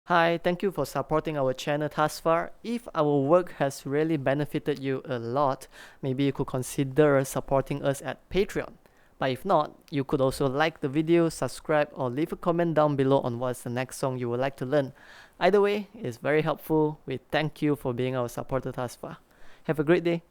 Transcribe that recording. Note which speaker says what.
Speaker 1: Hi, thank you for supporting our channel thus far. If our work has really benefited you a lot, maybe you could consider supporting us at Patreon. But if not, you could also like the video, subscribe, or leave a comment down below on what's the next song you would like to learn. Either way, it's very helpful. We thank you for being our supporter thus far. Have a great day.